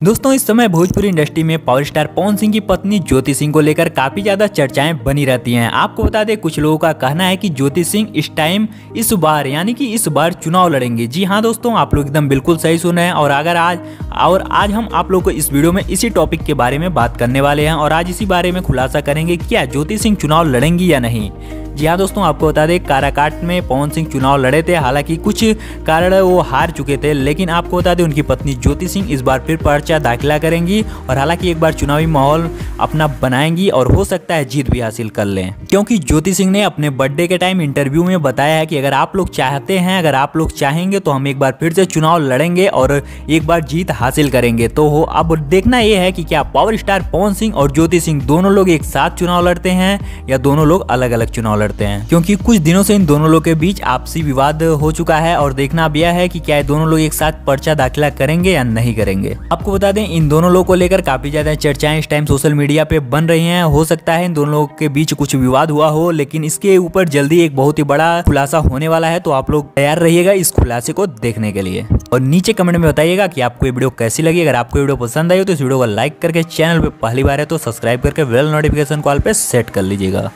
दोस्तों इस समय भोजपुरी इंडस्ट्री में पावर स्टार पवन सिंह की पत्नी ज्योति सिंह को लेकर काफी ज्यादा चर्चाएं बनी रहती हैं। आपको बता दें कुछ लोगों का कहना है कि ज्योति सिंह इस बार यानी कि इस बार चुनाव लड़ेंगे। जी हाँ दोस्तों, आप लोग एकदम बिल्कुल सही सुने हैं। और आज हम आप लोग को इस वीडियो में इसी टॉपिक के बारे में बात करने वाले हैं और आज इसी बारे में खुलासा करेंगे क्या ज्योति सिंह चुनाव लड़ेंगी या नहीं। जी हाँ दोस्तों, आपको बता दें काराकाट में पवन सिंह चुनाव लड़े थे, हालांकि कुछ कारण वो हार चुके थे, लेकिन आपको बता दें उनकी पत्नी ज्योति सिंह इस बार फिर पर्चा दाखिला करेंगी और हालांकि एक बार चुनावी माहौल अपना बनाएंगी और हो सकता है जीत भी हासिल कर लें। क्योंकि ज्योति सिंह ने अपने बर्थडे के टाइम इंटरव्यू में बताया है कि अगर आप लोग चाहते हैं, अगर आप लोग चाहेंगे तो हम एक बार फिर से चुनाव लड़ेंगे और एक बार जीत हासिल करेंगे। तो अब देखना यह है कि क्या पावर स्टार पवन सिंह और ज्योति सिंह दोनों लोग एक साथ चुनाव लड़ते हैं या दोनों लोग अलग अलग चुनाव लड़ते हैं, क्योंकि कुछ दिनों से इन दोनों लोग के बीच आपसी विवाद हो चुका है और देखना अब यह है कि क्या दोनों लोग एक साथ पर्चा दाखिला करेंगे या नहीं करेंगे। आपको बता दें इन दोनों लोगों को लेकर काफी ज्यादा चर्चाएं इस टाइम सोशल मीडिया पे बन रही हैं। हो सकता है इन दोनों लोगों के बीच कुछ विवाद हुआ हो, लेकिन इसके ऊपर जल्दी एक बहुत ही बड़ा खुलासा होने वाला है, तो आप लोग तैयार रहिएगा इस खुलासे को देखने के लिए। और नीचे कमेंट में बताइएगा कि आपको ये वीडियो कैसी लगी। अगर आपको वीडियो पसंद आई हो तो इस वीडियो को लाइक करके, चैनल पे पहली बार है तो सब्सक्राइब करके बेल नोटिफिकेशन कॉल पे सेट कर लीजिएगा।